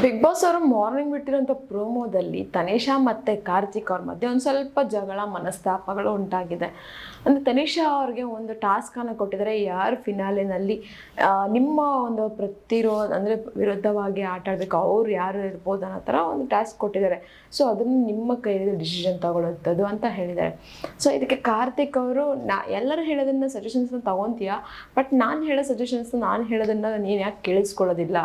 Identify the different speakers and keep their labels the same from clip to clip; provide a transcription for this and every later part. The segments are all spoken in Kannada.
Speaker 1: ಬಿಗ್ ಬಾಸ್ ಅವರು ಮಾರ್ನಿಂಗ್ ಬಿಟ್ಟಿರೋಂಥ ಪ್ರೋಮೋದಲ್ಲಿ ತನಿಷಾ ಮತ್ತು ಕಾರ್ತಿಕ್ ಅವ್ರ ಮಧ್ಯೆ ಒಂದು ಸ್ವಲ್ಪ ಜಗಳ ಮನಸ್ತಾಪಗಳು ಉಂಟಾಗಿದೆ. ಅಂದರೆ ತನಿಷಾ ಅವ್ರಿಗೆ ಒಂದು ಟಾಸ್ಕನ್ನು ಕೊಟ್ಟಿದ್ದಾರೆ, ಯಾರು ಫಿನಾಲಿನಲ್ಲಿ ನಿಮ್ಮ ಒಂದು ಪ್ರತಿರೋಧ ಅಂದರೆ ವಿರುದ್ಧವಾಗಿ ಆಟ ಆಡಬೇಕು, ಅವ್ರು ಯಾರು ಇರ್ಬೋದು ಅನ್ನೋ ಥರ ಒಂದು ಟಾಸ್ಕ್ ಕೊಟ್ಟಿದ್ದಾರೆ. ಸೊ ಅದನ್ನು ನಿಮ್ಮ ಕೈಯಲ್ಲಿ ಡಿಸಿಷನ್ ತಗೊಳ್ಳೋದು ಅಂತ ಹೇಳಿದ್ದಾರೆ. ಸೊ ಇದಕ್ಕೆ ಕಾರ್ತಿಕ್ ಅವರು ಎಲ್ಲರೂ ಹೇಳೋದನ್ನು ಸಜೆಷನ್ಸ್ನ ತೊಗೊತೀಯಾ, ಬಟ್ ನಾನು ಹೇಳೋ ಸಜೆಷನ್ಸ್ನ ನಾನು ಹೇಳೋದನ್ನು ನೀನು ಯಾಕೆ ಕೇಳಿಸ್ಕೊಳ್ಳೋದಿಲ್ಲ,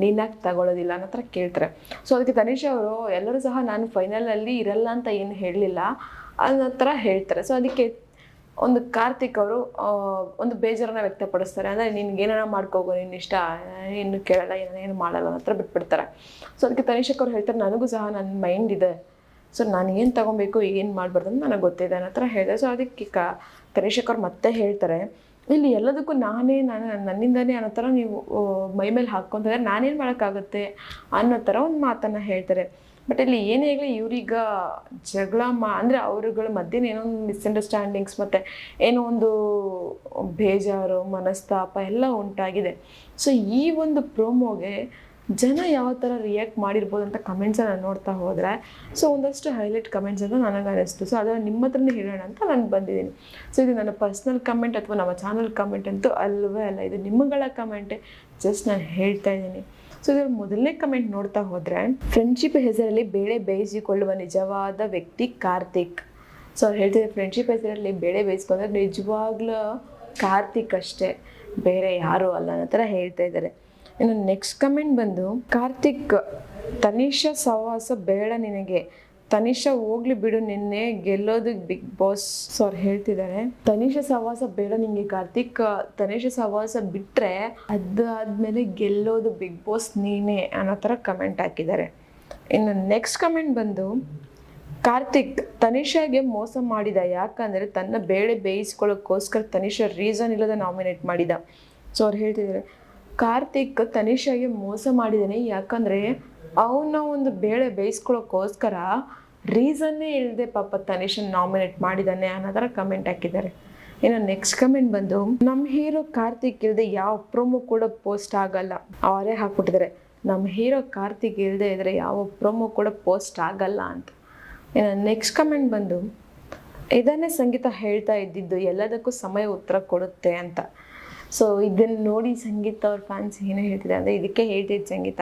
Speaker 1: ನೀನು ಯಾಕೆ ತಗೊಳ್ಳೋದಿಲ್ಲ ಅನ್ನೋ ಥರ ಕೇಳ್ತಾರೆ. ಸೊ ಅದಕ್ಕೆ ತನಿಷಾ ಅವರು ಎಲ್ಲರೂ ಸಹ ನಾನು ಫೈನಲಲ್ಲಿ ಇರಲ್ಲ ಅಂತ ಏನು ಹೇಳಲಿಲ್ಲ ಅನ್ನೋ ಥರ ಹೇಳ್ತಾರೆ. ಸೊ ಅದಕ್ಕೆ ಒಂದು ಕಾರ್ತಿಕ್ ಅವರು ಒಂದು ಬೇಜಾರನ್ನ ವ್ಯಕ್ತಪಡಿಸ್ತಾರೆ. ಅಂದರೆ ನಿನ್ಗೆ ಏನಾರ ಮಾಡ್ಕೋಗೋ, ನಿನ್ನ ಇಷ್ಟ, ಇನ್ನು ಕೇಳಲ್ಲ, ಏನು ಮಾಡಲ್ಲ ಅನ್ನೋ ಥರ ಬಿಟ್ಬಿಡ್ತಾರೆ. ಸೊ ಅದಕ್ಕೆ ತನಿಷಕ್ ಅವ್ರು ಹೇಳ್ತಾರೆ, ನನಗೂ ಸಹ ನನ್ನ ಮೈಂಡ್ ಇದೆ, ಸೊ ನಾನು ಏನು ತೊಗೊಬೇಕು, ಏನು ಮಾಡಬಾರ್ದು ಅಂತ ನನಗೆ ಗೊತ್ತಿದೆ ಅನ್ನೋ ಥರ ಹೇಳಿದೆ. ಸೊ ಅದಕ್ಕೆ ತನಿಷಕ್ ಅವ್ರು ಮತ್ತೆ ಹೇಳ್ತಾರೆ, ಇಲ್ಲಿ ಎಲ್ಲದಕ್ಕೂ ನನ್ನಿಂದನೇ ಅನ್ನೋ ಥರ ನೀವು ಮೈ ಮೇಲೆ ಹಾಕ್ಕೊಂತಾರೆ, ನಾನೇನು ಮಾಡೋಕ್ಕಾಗುತ್ತೆ ಅನ್ನೋ ಥರ ಒಂದು ಮಾತನ್ನು ಹೇಳ್ತಾರೆ. ಬಟ್ ಇಲ್ಲಿ ಏನೇ ಆಗಲಿ ಇವ್ರೀಗ ಜಗಳ ಅಂದರೆ ಅವ್ರುಗಳ ಮಧ್ಯೆ ಏನೋ ಒಂದು ಮಿಸ್ಅಂಡರ್ಸ್ಟ್ಯಾಂಡಿಂಗ್ಸ್ ಮತ್ತು ಏನೋ ಒಂದು ಬೇಜಾರು ಮನಸ್ತಾಪ ಎಲ್ಲ ಉಂಟಾಗಿದೆ. ಸೊ ಈ ಒಂದು ಪ್ರೋಮೋಗೆ ಜನ ಯಾವ ಥರ ರಿಯಾಕ್ಟ್ ಮಾಡಿರ್ಬೋದು ಅಂತ ಕಮೆಂಟ್ಸನ್ನು ನೋಡ್ತಾ ಹೋದರೆ, ಸೊ ಒಂದಷ್ಟು ಹೈಲೈಟ್ ಕಮೆಂಟ್ಸ್ ಅಂತ ನನಗೆ ಅನ್ನಿಸ್ತು. ಸೊ ಅದನ್ನು ನಿಮ್ಮ ಹತ್ರನೇ ಹೇಳೋಣ ಅಂತ ನಾನು ಬಂದಿದ್ದೀನಿ. ಸೊ ಇದು ನನ್ನ ಪರ್ಸ್ನಲ್ ಕಮೆಂಟ್ ಅಥವಾ ನಮ್ಮ ಚಾನಲ್ ಕಮೆಂಟ್ ಅಂತೂ ಅಲ್ಲವೇ ಅಲ್ಲ, ಇದು ನಿಮ್ಮಗಳ ಕಮೆಂಟೇ, ಜಸ್ಟ್ ನಾನು ಹೇಳ್ತಾ ಇದ್ದೀನಿ. ಸೊ ಇದರ ಮೊದಲನೇ ಕಮೆಂಟ್ ನೋಡ್ತಾ ಹೋದರೆ, ಫ್ರೆಂಡ್ಶಿಪ್ ಹೆಸರಲ್ಲಿ ಬೇಳೆ ಬೇಯಿಸಿಕೊಳ್ಳುವ ನಿಜವಾದ ವ್ಯಕ್ತಿ ಕಾರ್ತಿಕ್. ಸೊ ಅವ್ರು ಹೇಳ್ತಿದ್ದಾರೆ, ಫ್ರೆಂಡ್ಶಿಪ್ ಹೆಸರಲ್ಲಿ ಬೇಳೆ ಬೇಯಿಸ್ಕೊಂಡ್ರೆ ನಿಜವಾಗ್ಲೂ ಕಾರ್ತಿಕ್ ಅಷ್ಟೇ, ಬೇರೆ ಯಾರೂ ಅಲ್ಲ ಅನ್ನೋ ಥರ ಹೇಳ್ತಾ ಇದ್ದಾರೆ. ಇನ್ನು ನೆಕ್ಸ್ಟ್ ಕಮೆಂಟ್ ಬಂದು, ಕಾರ್ತಿಕ್ ತನಿಷಾ ಸಹವಾಸ ಬೇಡ ನಿನಗೆ, ತನಿಷಾ ಹೋಗ್ಲಿ ಬಿಡು, ನಿನ್ನೆ ಗೆಲ್ಲೋದು ಬಿಗ್ ಬಾಸ್. ಸೊ ಅವ್ರು ಹೇಳ್ತಿದ್ದಾರೆ, ತನಿಷಾ ಸಹವಾಸ ಬೇಡ ನಿಮಗೆ ಕಾರ್ತಿಕ್, ತನಿಷಾ ಸಹವಾಸ ಬಿಟ್ಟರೆ ಅದಾದ್ಮೇಲೆ ಗೆಲ್ಲೋದು ಬಿಗ್ ಬಾಸ್ ನೀನೇ ಅನ್ನೋ ಥರ ಕಮೆಂಟ್ ಹಾಕಿದ್ದಾರೆ. ಇನ್ನು ನೆಕ್ಸ್ಟ್ ಕಮೆಂಟ್ ಬಂದು, ಕಾರ್ತಿಕ್ ತನಿಷಾಗೆ ಮೋಸ ಮಾಡಿದ, ಯಾಕಂದರೆ ತನ್ನ ಬೇಳೆ ಬೇಯಿಸ್ಕೊಳ್ಳೋಕ್ಕೋಸ್ಕರ ತನಿಷಾ ರೀಸನ್ ಇಲ್ಲದ ನಾಮಿನೇಟ್ ಮಾಡಿದ. ಸೊ ಅವ್ರು ಹೇಳ್ತಿದ್ದಾರೆ, ಕಾರ್ತಿಕ್ ತನಿಷಾಗೆ ಮೋಸ ಮಾಡಿದ್ದಾನೆ, ಯಾಕಂದರೆ ಅವನ ಒಂದು ಬೇಳೆ ಬೇಯಿಸ್ಕೊಳ್ಳೋಕ್ಕೋಸ್ಕರ ರೀಸನ್ನೇ ಇಲ್ಲದೆ ಪಾಪ ತನಿಷನ್ ನಾಮಿನೇಟ್ ಮಾಡಿದ್ದಾನೆ ಅನ್ನೋ ಥರ ಕಮೆಂಟ್ ಹಾಕಿದ್ದಾರೆ. ಇನ್ನು ನೆಕ್ಸ್ಟ್ ಕಮೆಂಟ್ ಬಂದು, ನಮ್ಮ ಹೀರೋ ಕಾರ್ತಿಕ್ ಇಲ್ಲದೆ ಯಾವ ಪ್ರೊಮೋ ಕೂಡ ಪೋಸ್ಟ್ ಆಗಲ್ಲ, ಅವರೇ ಹಾಕ್ಬಿಟ್ಟಿದ್ದಾರೆ, ನಮ್ಮ ಹೀರೋ ಕಾರ್ತಿಕ್ ಇಲ್ಲದೆ ಇದ್ದರೆ ಯಾವ ಪ್ರೊಮೋ ಕೂಡ ಪೋಸ್ಟ್ ಆಗಲ್ಲ ಅಂತ. ಇನ್ನು ನೆಕ್ಸ್ಟ್ ಕಮೆಂಟ್ ಬಂದು, ಇದನ್ನೇ ಸಂಗೀತ ಹೇಳ್ತಾ ಇದ್ದಿದ್ದು, ಎಲ್ಲದಕ್ಕೂ ಸಮಯ ಉತ್ತರ ಕೊಡುತ್ತೆ ಅಂತ. ಸೊ ಇದನ್ನು ನೋಡಿ ಸಂಗೀತ ಅವ್ರ ಫ್ಯಾನ್ಸ್ ಏನೇ ಹೇಳ್ತಿದೆ ಅಂದರೆ, ಇದಕ್ಕೆ ಹೇಳ್ತಿದ್ದು ಸಂಗೀತ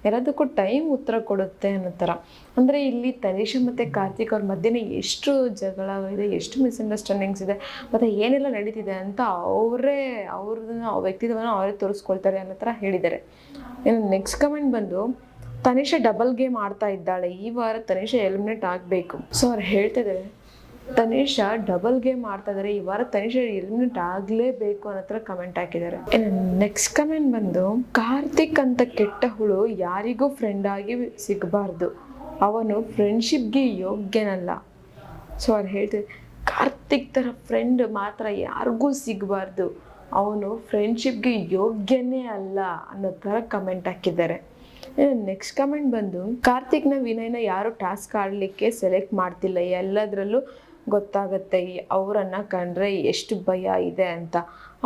Speaker 1: ಎಲ್ಲದಕ್ಕೂ ಟೈಮ್ ಉತ್ತರ ಕೊಡುತ್ತೆ ಅನ್ನೋ ಥರ. ಅಂದರೆ ಇಲ್ಲಿ ತನಿಷಾ ಮತ್ತು ಕಾರ್ತಿಕ್ ಅವ್ರ ಮಧ್ಯೆ ಎಷ್ಟು ಜಗಳ ಇದೆ, ಎಷ್ಟು ಮಿಸ್ಅಂಡರ್ಸ್ಟ್ಯಾಂಡಿಂಗ್ಸ್ ಇದೆ, ಮತ್ತು ಏನೆಲ್ಲ ನಡೀತಿದೆ ಅಂತ ಅವ್ರನ್ನ ವ್ಯಕ್ತಿತ್ವನ ಅವರೇ ತೋರಿಸ್ಕೊಳ್ತಾರೆ ಅನ್ನೋ ಥರ ಹೇಳಿದ್ದಾರೆ. ಇನ್ನು ನೆಕ್ಸ್ಟ್ ಕಮೆಂಟ್ ಬಂದು, ತನಿಷಾ ಡಬಲ್ ಗೇಮ್ ಆಡ್ತಾ ಇದ್ದಾಳೆ, ಈ ವಾರ ತನಿಷಾ ಎಲಿಮಿನೇಟ್ ಆಗಬೇಕು. ಸೊ ಅವ್ರು ಹೇಳ್ತಿದ್ದಾರೆ, ತನಿಷಾ ಡಬಲ್ ಗೇಮ್ ಆಡ್ತಾ ಇದ್ದಾರೆ, ಈ ವಾರ ತನಿಷಾ ಎಲಿಮಿನೇಟ್ ಆಗಲೇಬೇಕು ಅನ್ನೋ ಥರ ಕಮೆಂಟ್ ಹಾಕಿದ್ದಾರೆ. ನೆಕ್ಸ್ಟ್ ಕಮೆಂಟ್ ಬಂದು, ಕಾರ್ತಿಕ್ ಅಂತ ಕೆಟ್ಟ ಹುಳು ಯಾರಿಗೂ ಫ್ರೆಂಡ್ ಆಗಿ ಸಿಗಬಾರ್ದು, ಅವನು ಫ್ರೆಂಡ್ಶಿಪ್ಗೆ ಯೋಗ್ಯನಲ್ಲ. ಸೊ ಅವ್ರು ಹೇಳ್ತಿದ್ದಾರೆ, ಕಾರ್ತಿಕ್ ಥರ ಫ್ರೆಂಡ್ ಮಾತ್ರ ಯಾರಿಗೂ ಸಿಗಬಾರ್ದು, ಅವನು ಫ್ರೆಂಡ್ಶಿಪ್ಗೆ ಯೋಗ್ಯನೇ ಅಲ್ಲ ಅನ್ನೋ ಥರ ಕಮೆಂಟ್ ಹಾಕಿದ್ದಾರೆ. ನೆಕ್ಸ್ಟ್ ಕಮೆಂಟ್ ಬಂದು, ಕಾರ್ತಿಕ್ನ ವಿನಯ್ನ ಯಾರು ಟಾಸ್ಕ್ ಆಡಲಿಕ್ಕೆ ಸೆಲೆಕ್ಟ್ ಮಾಡ್ತಿಲ್ಲ, ಎಲ್ಲದರಲ್ಲೂ ಗೊತ್ತಾಗುತ್ತೆ ಅವರನ್ನು ಕಂಡ್ರೆ ಎಷ್ಟು ಭಯ ಇದೆ ಅಂತ,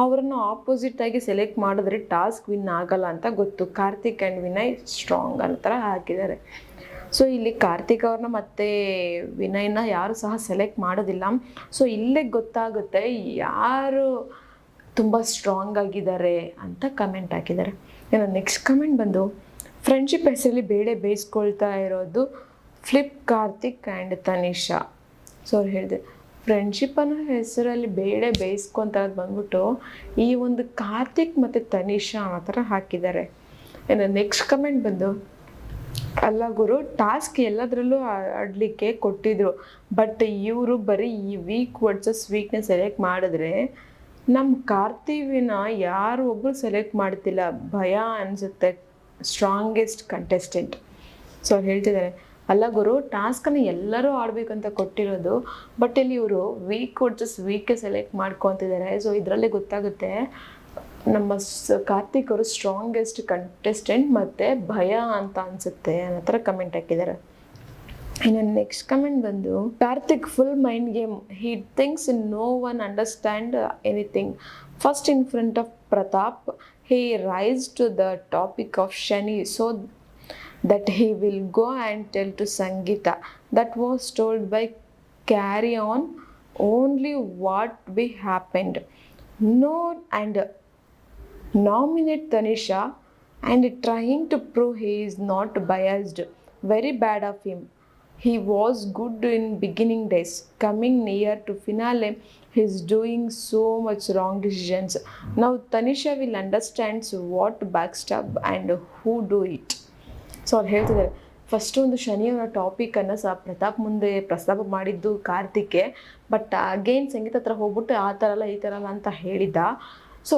Speaker 1: ಅವರನ್ನು ಆಪೋಸಿಟಾಗಿ ಸೆಲೆಕ್ಟ್ ಮಾಡಿದ್ರೆ ಟಾಸ್ಕ್ ವಿನ್ ಆಗಲ್ಲ ಅಂತ ಗೊತ್ತು, ಕಾರ್ತಿಕ್ ಆ್ಯಂಡ್ ವಿನಯ್ ಸ್ಟ್ರಾಂಗ್ ಅನ್ನೋ ಥರ ಹಾಕಿದ್ದಾರೆ. ಸೊ ಇಲ್ಲಿ ಕಾರ್ತಿಕ್ ಅವ್ರನ್ನ ಮತ್ತು ವಿನಯ್ನ ಯಾರು ಸಹ ಸೆಲೆಕ್ಟ್ ಮಾಡೋದಿಲ್ಲ. ಸೊ ಇಲ್ಲೇ ಗೊತ್ತಾಗುತ್ತೆ ಯಾರು ತುಂಬ ಸ್ಟ್ರಾಂಗ್ ಆಗಿದ್ದಾರೆ ಅಂತ ಕಮೆಂಟ್ ಹಾಕಿದ್ದಾರೆ. ಇನ್ನು ನೆಕ್ಸ್ಟ್ ಕಮೆಂಟ್ ಬಂದು, ಫ್ರೆಂಡ್ಶಿಪ್ ಹೆಸರಲ್ಲಿ ಬೇಳೆ ಬೇಯಿಸ್ಕೊಳ್ತಾ ಇರೋದು flip Karthik and Tanisha. So ಅವ್ರು ಹೇಳಿದೆ, ಫ್ರೆಂಡ್ಶಿಪ್ ಅನ್ನೋ ಹೆಸರಲ್ಲಿ ಬೇಳೆ ಬೇಯಿಸ್ಕೊತ ಬಂದ್ಬಿಟ್ಟು ಈ ಒಂದು ಕಾರ್ತಿಕ್ ಮತ್ತು ತನಿಷಾ ಅನ್ನೋ ಥರ ಹಾಕಿದ್ದಾರೆ. ಇನ್ನು ನೆಕ್ಸ್ಟ್ ಕಮೆಂಟ್ ಬಂದು, ಅಲ್ಲ ಗುರು, ಟಾಸ್ಕ್ ಎಲ್ಲದರಲ್ಲೂ ಆಡಲಿಕ್ಕೆ ಕೊಟ್ಟಿದ್ರು, ಬಟ್ ಇವರು ಬರೀ ಈ ವೀಕ್ ವರ್ಸಸ್ ವೀಕ್ನ ಸೆಲೆಕ್ಟ್ ಮಾಡಿದ್ರೆ ನಮ್ಮ ಕಾರ್ತಿವಿನ ಯಾರು ಒಬ್ಬರು ಸೆಲೆಕ್ಟ್ ಮಾಡ್ತಿಲ್ಲ, ಭಯ ಅನಿಸುತ್ತೆ, ಸ್ಟ್ರಾಂಗೆಸ್ಟ್ ಕಂಟೆಸ್ಟೆಂಟ್. ಸೊ ಅವ್ರು ಹೇಳ್ತಿದ್ದಾರೆ, ಅಲ್ಲ ಗುರು, ಟಾಸ್ಕನ್ನು ಎಲ್ಲರೂ ಆಡಬೇಕಂತ ಕೊಟ್ಟಿರೋದು, ಬಟ್ ಇಲ್ಲಿ ಇವರು ವೀಕ್ ವರ್ಸಸ್ ವೀಕ್ಗೆ ಸೆಲೆಕ್ಟ್ ಮಾಡ್ಕೊತಿದ್ದಾರೆ. ಸೊ ಇದರಲ್ಲೇ ಗೊತ್ತಾಗುತ್ತೆ ನಮ್ಮ ಕಾರ್ತಿಕ್ ಅವರು ಸ್ಟ್ರಾಂಗೆಸ್ಟ್ ಕಂಟೆಸ್ಟೆಂಟ್ ಮತ್ತು ಭಯ ಅಂತ ಅನಿಸುತ್ತೆ ಅನ್ನೋ ಥರ ಕಮೆಂಟ್ ಹಾಕಿದ್ದಾರೆ. ಇನ್ನು ನೆಕ್ಸ್ಟ್ ಕಮೆಂಟ್ ಬಂದು, Karthik full mind game, he thinks no one understand anything, first in front of Pratap he rise to the topic of Shani, so that he will go and tell to Sangeeta. That was told by carry on only what we happened. No, and nominate Tanisha and trying to prove he is not biased. Very bad of him. He was good in beginning days. Coming near to finale, he's doing so much wrong decisions. Now Tanisha will understand what backstab and who do it. So ಅವ್ರು ಹೇಳ್ತಿದ್ದಾರೆ, ಫಸ್ಟು ಒಂದು ಶನಿಯವರ ಟಾಪಿಕನ್ನು ಪ್ರತಾಪ್ ಮುಂದೆ ಪ್ರಸ್ತಾಪ ಮಾಡಿದ್ದು ಕಾರ್ತಿಕ್ಗೆ, ಬಟ್ ಅಗೇನ್ ಸಂಗೀತ ಹತ್ರ ಹೋಗ್ಬಿಟ್ಟು ಆ ಥರ ಅಲ್ಲ ಈ ಥರ ಅಲ್ಲ ಅಂತ ಹೇಳಿದ್ದ. ಸೊ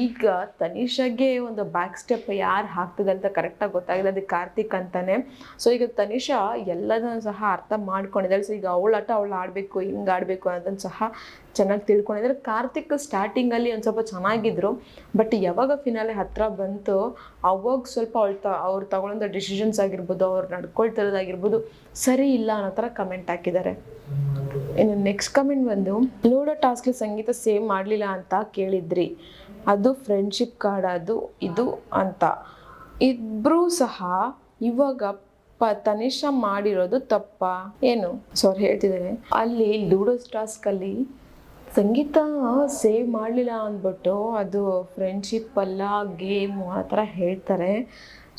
Speaker 1: ಈಗ ತನಿಷಾಗೆ ಒಂದು ಬ್ಯಾಕ್ ಸ್ಟೆಪ್ ಯಾರು ಹಾಕ್ತಿದೆ ಅಂತ ಕರೆಕ್ಟಾಗಿ ಗೊತ್ತಾಗಿದೆ, ಅದು ಕಾರ್ತಿಕ್ ಅಂತಾನೆ. ಸೊ ಈಗ ತನಿಷಾ ಎಲ್ಲದನ್ನು ಸಹ ಅರ್ಥ ಮಾಡ್ಕೊಂಡಿದ್ದಾಳೆ. ಸೊ ಈಗ ಅವಳು ಆಡಬೇಕು, ಹಿಂಗೆ ಆಡಬೇಕು ಅನ್ನೋದನ್ನು ಸಹ ಚೆನ್ನಾಗಿ ತಿಳ್ಕೊಂಡಿದ್ದಾರೆ. ಕಾರ್ತಿಕ್ ಸ್ಟಾರ್ಟಿಂಗಲ್ಲಿ ಒಂದು ಸ್ವಲ್ಪ ಚೆನ್ನಾಗಿದ್ರು, ಬಟ್ ಯಾವಾಗ ಫಿನಾಲೆ ಹತ್ರ ಬಂತು ಅವಾಗ ಸ್ವಲ್ಪ ಅವ್ರು ತಗೊಳ್ಳೋಂಥ ಡಿಸಿಷನ್ಸ್ ಆಗಿರ್ಬೋದು, ಅವ್ರು ನಡ್ಕೊಳ್ತಿರೋದಾಗಿರ್ಬೋದು ಸರಿ ಇಲ್ಲ ಅನ್ನೋ ಥರ ಕಮೆಂಟ್ ಹಾಕಿದ್ದಾರೆ. ಇನ್ನು ನೆಕ್ಸ್ಟ್ ಕಮೆಂಟ್ ಬಂದು, ಲೂಡೋ ಟಾಸ್ಕ್ಲಿ ಸಂಗೀತ ಸೇವ್ ಮಾಡಲಿಲ್ಲ ಅಂತ ಕೇಳಿದ್ರಿ, ಅದು ಫ್ರೆಂಡ್ಶಿಪ್ ಕಾರ್ಡ್ ಅದು ಇದು ಅಂತ. ಇಬ್ಬರೂ ಸಹ ಇವಾಗ ತನಿಷಾ ಮಾಡಿರೋದು ತಪ್ಪ ಏನು? ಸೊ ಅವ್ರು ಹೇಳ್ತಿದ್ದಾರೆ, ಅಲ್ಲಿ ಲೂಡೋ ಟಾಸ್ಕಲ್ಲಿ ಸಂಗೀತ ಸೇವ್ ಮಾಡಲಿಲ್ಲ ಅಂದ್ಬಿಟ್ಟು ಅದು ಫ್ರೆಂಡ್ಶಿಪ್ ಅಲ್ಲ ಗೇಮು ಆ ಥರ ಹೇಳ್ತಾರೆ.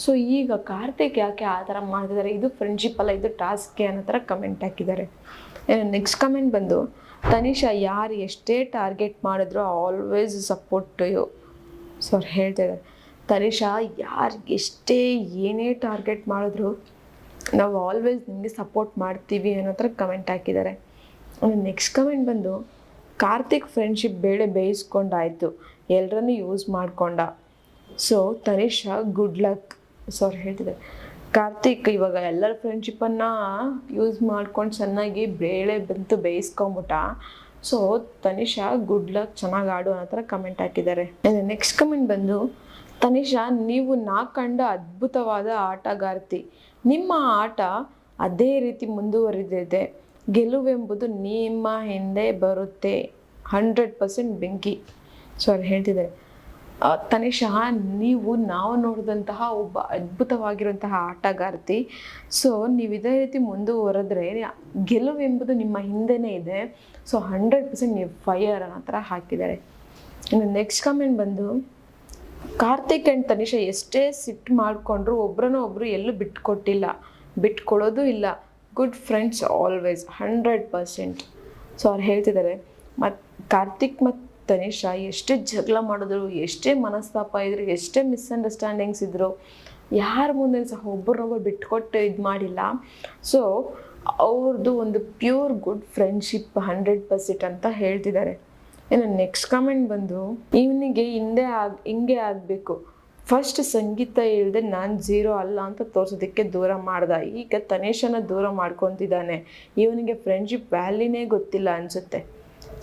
Speaker 1: ಸೊ ಈಗ ಕಾರ್ತಿಕ್ ಯಾಕೆ ಆ ಥರ ಮಾಡ್ತಿದ್ದಾರೆ, ಇದು ಫ್ರೆಂಡ್ಶಿಪ್ ಅಲ್ಲ ಇದು ಟಾಸ್ಕ್ಗೆ ಅನ್ನೋ ಥರ ಕಮೆಂಟ್ ಹಾಕಿದ್ದಾರೆ. ನೆಕ್ಸ್ಟ್ ಕಮೆಂಟ್ ಬಂದು, ತನಿಷಾ ಯಾರು ಎಷ್ಟೇ ಟಾರ್ಗೆಟ್ ಮಾಡಿದ್ರು always support to you. So ಅವ್ರು ಹೇಳ್ತಿದ್ದಾರೆ, ತನಿಷಾ ಯಾರಿಗೆ ಎಷ್ಟೇ ಏನೇ ಟಾರ್ಗೆಟ್ ಮಾಡಿದ್ರು ನಾವು ಆಲ್ವೇಸ್ ನಿಮಗೆ ಸಪೋರ್ಟ್ ಮಾಡ್ತೀವಿ ಅನ್ನೋ ಥರ ಕಮೆಂಟ್ ಹಾಕಿದ್ದಾರೆ. ನೆಕ್ಸ್ಟ್ ಕಮೆಂಟ್ ಬಂದು, ಕಾರ್ತಿಕ್ ಫ್ರೆಂಡ್ಶಿಪ್ ಬೇಳೆ ಬೇಯಿಸ್ಕೊಂಡಾಯಿತು, ಎಲ್ಲರನ್ನೂ ಯೂಸ್ ಮಾಡ್ಕೊಂಡ. So Tanisha good luck. So ಅವ್ರು ಹೇಳ್ತಿದ್ದಾರೆ, ಕಾರ್ತಿಕ್ ಇವಾಗ ಎಲ್ಲರ ಫ್ರೆಂಡ್ಶಿಪ್ಪನ್ನು ಯೂಸ್ ಮಾಡ್ಕೊಂಡು ಚೆನ್ನಾಗಿ ಬೇಳೆ ಬಂತು ಬೇಯಿಸ್ಕೊಂಬಿಟ್ಟ. ಸೊ ತನಿಷಾ ಗುಡ್ ಲಕ್, ಚೆನ್ನಾಗಿ ಆಡು ಅನ್ನೋ ಥರ ಕಮೆಂಟ್ ಹಾಕಿದ್ದಾರೆ. ನೆಕ್ಸ್ಟ್ ಕಮೆಂಟ್ ಬಂದು, ತನಿಷಾ ನೀವು ನಾ ಕಂಡ ಅದ್ಭುತವಾದ ಆಟಗಾರ್ತಿ, ನಿಮ್ಮ ಆಟ ಅದೇ ರೀತಿ ಮುಂದುವರಿದಿದೆ, ಗೆಲುವೆಂಬುದು ನಿಮ್ಮ ಹಿಂದೆ ಬರುತ್ತೆ, 100% ಬೆಂಕಿ. ಸೊ ಅವ್ರು ಹೇಳ್ತಿದ್ದಾರೆ, ತನಿಷಾ ನಾವು ನೋಡಿದಂತಹ ಒಬ್ಬ ಅದ್ಭುತವಾಗಿರುವಂತಹ ಆಟಗಾರ್ತಿ. ಸೊ ನೀವು ಇದೇ ರೀತಿ ಮುಂದುವರೆದ್ರೆ ಗೆಲುವೆಂಬುದು ನಿಮ್ಮ ಹಿಂದೆನೇ ಇದೆ. ಸೊ 100% ನೀವು ಫೈರ್ ಅನ್ನೋ ಥರ ಹಾಕಿದ್ದಾರೆ. ಇನ್ನು ನೆಕ್ಸ್ಟ್ ಕಮೆಂಟ್ ಬಂದು, ಕಾರ್ತಿಕ್ ಆ್ಯಂಡ್ ತನಿಷಾ ಎಷ್ಟೇ ಸಿಟ್ಟು ಮಾಡಿಕೊಂಡ್ರು ಒಬ್ರನ್ನೊಬ್ರು ಎಲ್ಲೂ ಬಿಟ್ಕೊಡೋದು ಇಲ್ಲ, ಗುಡ್ ಫ್ರೆಂಡ್ಸ್ ಆಲ್ವೇಸ್ 100%. ಸೊ ಅವ್ರು ಹೇಳ್ತಿದ್ದಾರೆ, ಕಾರ್ತಿಕ್ ಮತ್ತು ತನಿಷಾ ಎಷ್ಟೇ ಜಗಳ ಮಾಡಿದ್ರು, ಎಷ್ಟೇ ಮನಸ್ತಾಪ ಇದ್ರು, ಎಷ್ಟೇ ಮಿಸ್ಅಂಡರ್ಸ್ಟ್ಯಾಂಡಿಂಗ್ಸ್ ಇದ್ರು, ಯಾರ ಮುಂದೆ ಸಹ ಒಬ್ಬರನ್ನೊಬ್ಬರು ಬಿಟ್ಕೊಟ್ಟು ಇದು ಮಾಡಿಲ್ಲ. ಸೊ ಅವ್ರದ್ದು ಒಂದು ಪ್ಯೂರ್ ಗುಡ್ ಫ್ರೆಂಡ್ಶಿಪ್ 100% ಅಂತ ಹೇಳ್ತಿದ್ದಾರೆ. ಇನ್ನು ನೆಕ್ಸ್ಟ್ ಕಮೆಂಟ್ ಬಂದು, ಇವನಿಗೆ ಹಿಂಗೆ ಆಗಬೇಕು, ಫಸ್ಟ್ ಸಂಗೀತ ಹೇಳ್ದೆ ನಾನು ಝೀರೋ ಅಲ್ಲ ಅಂತ ತೋರಿಸೋದಕ್ಕೆ ದೂರ ಮಾಡ್ದ, ಈಗ ತನಿಷಾನ ದೂರ ಮಾಡ್ಕೊತಿದ್ದಾನೆ, ಇವನಿಗೆ ಫ್ರೆಂಡ್ಶಿಪ್ ವ್ಯಾಲ್ಯೂನೇ ಗೊತ್ತಿಲ್ಲ ಅನಿಸುತ್ತೆ.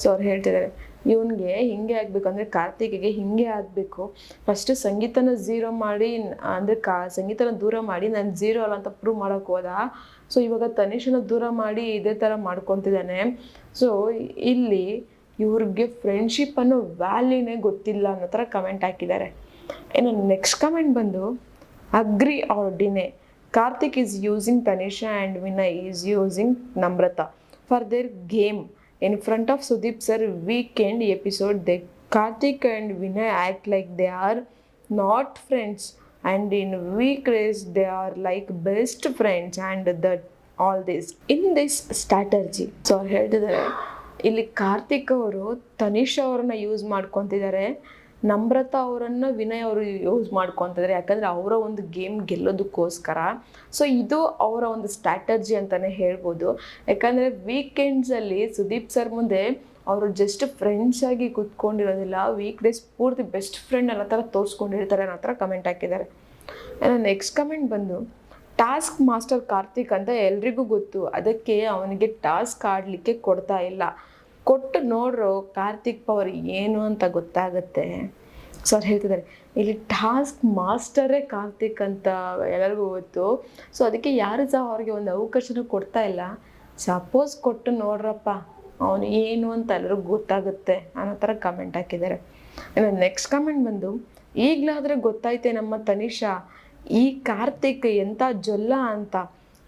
Speaker 1: ಸೊ ಅವ್ರು ಹೇಳ್ತಿದ್ದಾರೆ, ಇವನಿಗೆ ಹಿಂಗೆ ಆಗಬೇಕು ಅಂದರೆ ಕಾರ್ತಿಕ್ಗೆ ಹಿಂಗೆ ಆಗಬೇಕು, ಫಸ್ಟ್ ಸಂಗೀತನ ಝೀರೋ ಮಾಡಿ ಅಂದರೆ ಸಂಗೀತನ ದೂರ ಮಾಡಿ ನಾನು ಝೀರೋ ಅಲ್ಲ ಅಂತ ಪ್ರೂವ್ ಮಾಡೋಕ್ಕೆ ಹೋದ. ಸೊ ಇವಾಗ ತನಿಷಾನ ದೂರ ಮಾಡಿ ಇದೇ ಥರ ಮಾಡ್ಕೊತಿದ್ದಾನೆ. ಸೊ ಇಲ್ಲಿ ಇವ್ರಿಗೆ ಫ್ರೆಂಡ್ಶಿಪ್ ಅನ್ನೋ ವ್ಯಾಲ್ಯೂನೇ ಗೊತ್ತಿಲ್ಲ ಅನ್ನೋ ಥರ ಕಮೆಂಟ್ ಹಾಕಿದ್ದಾರೆ. ಇನ್ನು ನೆಕ್ಸ್ಟ್ ಕಮೆಂಟ್ ಬಂದು, ಅಗ್ರಿ ಆರ್ ಡಿನೇ, Karthik is using Tanisha and Vinay is using Namrata for their game in front of Sudeep sir weekend episode. They Karthik and Vinay act like they are not friends, and in weekdays they are like best friends, and that all this in this strategy. So ಅವ್ರು ಹೇಳ್ತಿದ್ದಾರೆ, ಇಲ್ಲಿ ಕಾರ್ತಿಕ್ ಅವರು ತನಿಷಾ ಅವರನ್ನ ಯೂಸ್ ಮಾಡ್ಕೊತಿದ್ದಾರೆ, ನಮ್ರತಾ ಅವರನ್ನು ವಿನಯ್ ಅವರು ಯೂಸ್ ಮಾಡ್ಕೊತಿದ್ದಾರೆ, ಯಾಕಂದರೆ ಅವರ ಒಂದು ಗೇಮ್ ಗೆಲ್ಲೋದಕ್ಕೋಸ್ಕರ. ಸೊ ಇದು ಅವರ ಒಂದು ಸ್ಟ್ರಾಟಜಿ ಅಂತಲೇ ಹೇಳ್ಬೋದು. ಯಾಕಂದರೆ ವೀಕೆಂಡ್ಸಲ್ಲಿ ಸುದೀಪ್ ಸರ್ ಮುಂದೆ ಅವರು ಜಸ್ಟ್ ಫ್ರೆಂಡ್ಸ್ ಆಗಿ ಕೂತ್ಕೊಂಡಿರೋದಿಲ್ಲ, ವೀಕ್ ಡೇಸ್ ಪೂರ್ತಿ ಬೆಸ್ಟ್ ಫ್ರೆಂಡ್ ಅನ್ನೋ ಥರ ತೋರಿಸ್ಕೊಂಡಿರ್ತಾರೆ ಅನ್ನೋ ಥರ ಕಮೆಂಟ್ ಹಾಕಿದ್ದಾರೆ. ನೆಕ್ಸ್ಟ್ ಕಮೆಂಟ್ ಬಂದು, ಟಾಸ್ಕ್ ಮಾಸ್ಟರ್ ಕಾರ್ತಿಕ್ ಅಂತ ಎಲ್ರಿಗೂ ಗೊತ್ತು, ಅದಕ್ಕೆ ಅವನಿಗೆ ಟಾಸ್ಕ್ ಆಡಲಿಕ್ಕೆ ಕೊಡ್ತಾ ಇಲ್ಲ, ಕೊಟ್ಟು ನೋಡ್ರು ಕಾರ್ತಿಕ್ ಪವರ್ ಏನು ಅಂತ ಗೊತ್ತಾಗುತ್ತೆ. ಸೊ ಅವ್ರು ಹೇಳ್ತಿದ್ದಾರೆ, ಇಲ್ಲಿ ಟಾಸ್ಕ್ ಮಾಸ್ಟರೇ ಕಾರ್ತಿಕ್ ಅಂತ ಎಲ್ಲರಿಗೂ ಗೊತ್ತು. ಸೊ ಅದಕ್ಕೆ ಯಾರು ಸಹ ಅವ್ರಿಗೆ ಒಂದು ಅವಕಾಶನೂ ಕೊಡ್ತಾ ಇಲ್ಲ. ಸಪೋಸ್ ಕೊಟ್ಟು ನೋಡ್ರಪ್ಪ ಅವನು ಏನು ಅಂತ ಎಲ್ಲರಿಗೂ ಗೊತ್ತಾಗುತ್ತೆ ಅನ್ನೋ ಥರ ಕಮೆಂಟ್ ಹಾಕಿದ್ದಾರೆ. ಇನ್ನು ನೆಕ್ಸ್ಟ್ ಕಮೆಂಟ್ ಬಂದು, ಈಗಲಾದರೆ ಗೊತ್ತಾಯ್ತೆ ನಮ್ಮ ತನಿಷಾ ಈ ಕಾರ್ತಿಕ್ ಎಂಥ ಜೊಲ್ಲ ಅಂತ,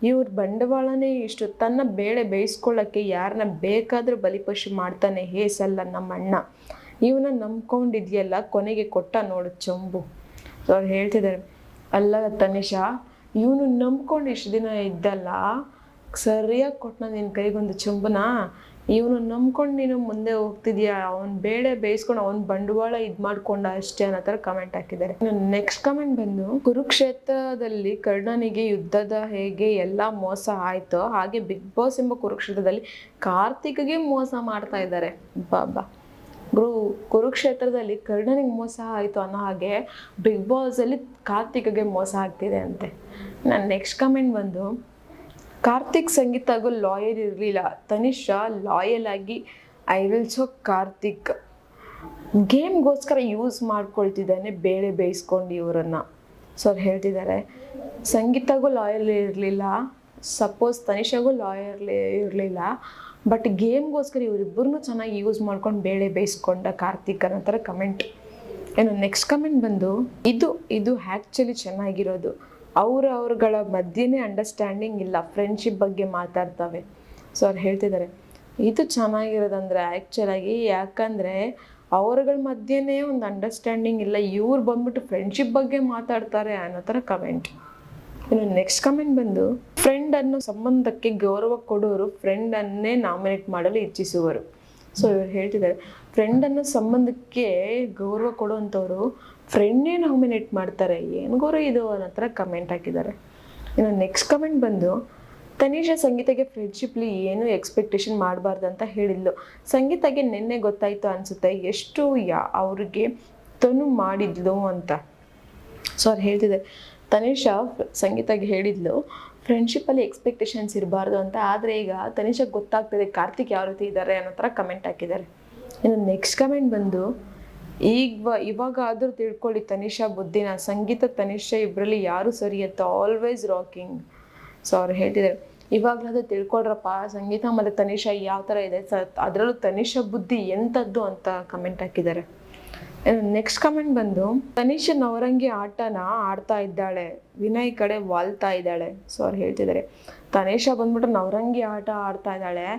Speaker 1: ಇವ್ರ ಬಂಡವಾಳನೇ ಇಷ್ಟು. ತನ್ನ ಬೇಳೆ ಬೇಯಿಸ್ಕೊಳ್ಳೋಕ್ಕೆ ಯಾರನ್ನ ಬೇಕಾದರೂ ಬಲಿಪಶು ಮಾಡ್ತಾನೆ ಹೇಸಲ್ಲ ನಮ್ಮ ಅಣ್ಣ. ಇವನ ನಂಬ್ಕೊಂಡಿದ್ಯಲ್ಲ, ಕೊನೆಗೆ ಕೊಟ್ಟ ನೋಡು ಚೊಂಬು. ಸೊ ಅವ್ರು ಹೇಳ್ತಿದ್ದಾರೆ, ಅಲ್ಲ ತನಿಷಾ, ಇವನು ನಂಬ್ಕೊಂಡು ಇಷ್ಟು ದಿನ ಇದ್ದಲ್ಲ, ಸರಿಯಾಗಿ ಕೊಟ್ಟನ ನಿನ್ನ ಕೈಗೊಂದು ಚೊಂಬನ. ಇವನು ನಂಬ್ಕೊಂಡು ನೀನು ಮುಂದೆ ಹೋಗ್ತಿದ್ಯಾ, ಅವ್ನು ಬೇಳೆ ಬೇಯಿಸ್ಕೊಂಡು ಅವ್ನ ಬಂಡವಾಳ ಇದು ಮಾಡ್ಕೊಂಡ ಅಷ್ಟೇ ಅನ್ನೋ ಥರ ಕಮೆಂಟ್ ಹಾಕಿದ್ದಾರೆ. ನೆಕ್ಸ್ಟ್ ಕಮೆಂಟ್ ಬಂದು, ಕುರುಕ್ಷೇತ್ರದಲ್ಲಿ ಕರ್ಣನಿಗೆ ಯುದ್ಧದ ಹೇಗೆ ಎಲ್ಲ ಮೋಸ ಆಯ್ತೋ ಹಾಗೆ ಬಿಗ್ ಬಾಸ್ ಎಂಬ ಕುರುಕ್ಷೇತ್ರದಲ್ಲಿ ಕಾರ್ತಿಕ್ಗೆ ಮೋಸ ಮಾಡ್ತಾ ಇದ್ದಾರೆ. ಬಾಬಾ ಕುರುಕ್ಷೇತ್ರದಲ್ಲಿ ಕರ್ಣನಿಗೆ ಮೋಸ ಆಯಿತು ಅನ್ನೋ ಹಾಗೆ ಬಿಗ್ ಬಾಸಲ್ಲಿ ಕಾರ್ತಿಕ್ಗೆ ಮೋಸ ಆಗ್ತಿದೆ ಅಂತೆ. ನಾನು ನೆಕ್ಸ್ಟ್ ಕಮೆಂಟ್ ಬಂದು, ಕಾರ್ತಿಕ್ ಸಂಗೀತಗೂ ಲಾಯಲ್ ಇರಲಿಲ್ಲ, ತನಿಷಾ ಲಾಯಲ್ ಆಗಿ ಐ ವಿಲ್ ಸೋ ಕಾರ್ತಿಕ್ ಗೇಮ್ಗೋಸ್ಕರ ಯೂಸ್ ಮಾಡ್ಕೊಳ್ತಿದ್ದಾನೆ ಬೇಳೆ ಬೇಯಿಸ್ಕೊಂಡು ಇವರನ್ನು. ಸೊ ಅವ್ರು ಹೇಳ್ತಿದ್ದಾರೆ, ಸಂಗೀತಗೂ ಲಾಯಲ್ ಇರಲಿಲ್ಲ, ಸಪೋಸ್ ತನಿಷಾಗೂ ಲಾಯಲ್ ಇರಲಿಲ್ಲ, ಬಟ್ ಗೇಮ್ಗೋಸ್ಕರ ಇವರಿಬ್ಬರನ್ನೂ ಚೆನ್ನಾಗಿ ಯೂಸ್ ಮಾಡ್ಕೊಂಡು ಬೇಳೆ ಬೇಯಿಸ್ಕೊಂಡ ಕಾರ್ತಿಕ್ ಅನ್ನೋ ಥರ ಕಮೆಂಟ್. ಏನು ನೆಕ್ಸ್ಟ್ ಕಮೆಂಟ್ ಬಂದು, ಇದು ಆ್ಯಕ್ಚುಲಿ ಚೆನ್ನಾಗಿರೋದು, ಅವ್ರಗಳ ಮಧ್ಯೆನೇ ಅಂಡರ್ಸ್ಟ್ಯಾಂಡಿಂಗ್ ಇಲ್ಲ, ಫ್ರೆಂಡ್ಶಿಪ್ ಬಗ್ಗೆ ಮಾತಾಡ್ತವೆ. ಸೊ ಅವ್ರು ಹೇಳ್ತಿದ್ದಾರೆ, ಇದು ಚೆನ್ನಾಗಿರೋದಂದ್ರೆ ಆ್ಯಕ್ಚುಲಾಗಿ, ಯಾಕಂದರೆ ಅವ್ರಗಳ ಮಧ್ಯೆನೇ ಒಂದು ಅಂಡರ್ಸ್ಟ್ಯಾಂಡಿಂಗ್ ಇಲ್ಲ, ಇವ್ರು ಬಂದ್ಬಿಟ್ಟು ಫ್ರೆಂಡ್ಶಿಪ್ ಬಗ್ಗೆ ಮಾತಾಡ್ತಾರೆ ಅನ್ನೋ ಥರ ಕಮೆಂಟ್. ಇನ್ನು ನೆಕ್ಸ್ಟ್ ಕಮೆಂಟ್ ಬಂದು, ಫ್ರೆಂಡ್ ಅನ್ನೋ ಸಂಬಂಧಕ್ಕೆ ಗೌರವ ಕೊಡೋರು ಫ್ರೆಂಡನ್ನೇ ನಾಮಿನೇಟ್ ಮಾಡಲು ಇಚ್ಛಿಸುವರು. ಸೊ ಇವ್ರು ಹೇಳ್ತಿದ್ದಾರೆ, ಫ್ರೆಂಡ್ ಅನ್ನೋ ಸಂಬಂಧಕ್ಕೆ ಗೌರವ ಕೊಡುವಂಥವ್ರು ಫ್ರೆಂಡ್ನೇ ನಾಮಿನೇಟ್ ಮಾಡ್ತಾರೆ, ಏನು ಗೌರವ ಇದು ಅನ್ನೋ ಥರ ಕಮೆಂಟ್ ಹಾಕಿದ್ದಾರೆ. ಇನ್ನು ನೆಕ್ಸ್ಟ್ ಕಮೆಂಟ್ ಬಂದು, ತನಿಷಾ ಸಂಗೀತಗೆ ಫ್ರೆಂಡ್ಶಿಪ್ಲಿ ಏನು ಎಕ್ಸ್ಪೆಕ್ಟೇಷನ್ ಮಾಡಬಾರ್ದು ಅಂತ ಹೇಳಿದ್ಲು. ಸಂಗೀತಗೆ ನಿನ್ನೆ ಗೊತ್ತಾಯ್ತು ಅನಿಸುತ್ತೆ ಎಷ್ಟು ಅವ್ರಿಗೆ ತನು ಮಾಡಿದ್ಲು ಅಂತ. ಸೊ ಅವ್ರು ಹೇಳ್ತಿದ್ದಾರೆ, ತನಿಷಾ ಸಂಗೀತಗೆ ಹೇಳಿದ್ಲು ಫ್ರೆಂಡ್ಶಿಪ್ಪಲ್ಲಿ ಎಕ್ಸ್ಪೆಕ್ಟೇಷನ್ಸ್ ಇರಬಾರ್ದು ಅಂತ, ಆದರೆ ಈಗ ತನಿಷಾಗೆ ಗೊತ್ತಾಗ್ತದೆ ಕಾರ್ತಿಕ್ ಯಾವ ರೀತಿ ಇದ್ದಾರೆ ಅನ್ನೋ ಥರ ಕಮೆಂಟ್ ಹಾಕಿದ್ದಾರೆ. ಇನ್ನು ನೆಕ್ಸ್ಟ್ ಕಮೆಂಟ್ ಬಂದು, ಇವಾಗಾದರೂ ತಿಳ್ಕೊಳ್ಳಿ ತನಿಷಾ ಬುದ್ಧಿನ, ಸಂಗೀತ ತನಿಷಾ ಇಬ್ಬರಲ್ಲಿ ಯಾರು ಸರಿ ಅಂತ, ಆಲ್ವೇಸ್ ರಾಕಿಂಗ್. ಸೊ ಅವ್ರು ಹೇಳ್ತಿದ್ದಾರೆ, ಇವಾಗಲಾದ್ರೂ ತಿಳ್ಕೊಳ್ರಪ್ಪ ಸಂಗೀತ ಮತ್ತು ತನಿಷಾ ಯಾವ ಥರ ಇದೆ, ಅದರಲ್ಲೂ ತನಿಷಾ ಬುದ್ಧಿ ಎಂಥದ್ದು ಅಂತ ಕಮೆಂಟ್ ಹಾಕಿದ್ದಾರೆ. ನೆಕ್ಸ್ಟ್ ಕಮೆಂಟ್ ಬಂದು, ತನಿಷಾ ನವರಂಗಿ ಆಟನ ಆಡ್ತಾ ಇದ್ದಾಳೆ, ವಿನಯ್ ಕಡೆ ವಾಲ್ತಾ ಇದ್ದಾಳೆ. ಸೊ ಅವ್ರು ಹೇಳ್ತಿದ್ದಾರೆ, ತನಿಷಾ ಬಂದ್ಬಿಟ್ಟು ನವರಂಗಿ ಆಟ ಆಡ್ತಾ ಇದ್ದಾಳೆ,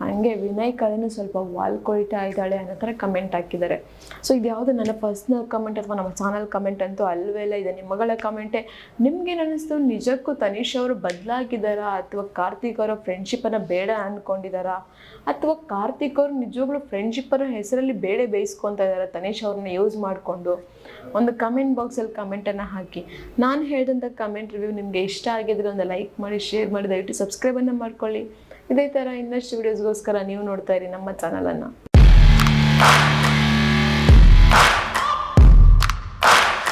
Speaker 1: ಹಂಗೆ ವಿನಯ್ ಕಡೆನೂ ಸ್ವಲ್ಪ ವಾಲ್ಕೊಳ್ತಾ ಇದ್ದಾಳೆ ಅನ್ನೋ ಥರ ಕಮೆಂಟ್ ಹಾಕಿದ್ದಾರೆ. ಸೊ ಇದು ಯಾವುದು ನನ್ನ ಪರ್ಸ್ನಲ್ ಕಮೆಂಟ್ ಅಥವಾ ನಮ್ಮ ಚಾನಲ್ ಕಮೆಂಟ್ ಅಂತೂ ಅಲ್ವೇ ಇಲ್ಲ, ಇದೆ ನಿಮ್ಮಗಳ ಕಮೆಂಟೇ. ನಿಮ್ಗೇನು ಅನ್ನಿಸ್ತು, ನಿಜಕ್ಕೂ ತನಿಷಾ ಅವರು ಬದಲಾಗಿದ್ದಾರಾ, ಅಥವಾ ಕಾರ್ತಿಕ್ ಅವರ ಫ್ರೆಂಡ್ಶಿಪ್ಪನ್ನು ಬೇಡ ಅಂದ್ಕೊಂಡಿದ್ದಾರಾ, ಅಥವಾ ಕಾರ್ತಿಕ್ ಅವರು ನಿಜವಾಗ್ಲೂ ಫ್ರೆಂಡ್ಶಿಪ್ಪರ ಹೆಸರಲ್ಲಿ ಬೇಳೆ ಬೇಯಿಸ್ಕೊತಾ ಇದ್ದಾರೆ ತನಿಷಾ ಅವ್ರನ್ನ ಯೂಸ್ ಮಾಡಿಕೊಂಡು? ಒಂದು ಕಮೆಂಟ್ ಬಾಕ್ಸಲ್ಲಿ ಕಮೆಂಟನ್ನು ಹಾಕಿ. ನಾನು ಹೇಳಿದಂಥ ಕಮೆಂಟ್ ರಿವ್ಯೂ ನಿಮಗೆ ಇಷ್ಟ ಆಗಿದ್ರೆ ಒಂದು ಲೈಕ್ ಮಾಡಿ, ಶೇರ್ ಮಾಡಿ, ದಯವಿಟ್ಟು ಸಬ್ಸ್ಕ್ರೈಬನ್ನು ಮಾಡ್ಕೊಳ್ಳಿ. ಇದೇ ಥರ ಇನ್ನಷ್ಟು ವೀಡಿಯೋಸ್ಗೋಸ್ಕರ ನೀವು ನೋಡ್ತಾ ಇರಿ ನಮ್ಮ ಚಾನಲನ್ನು.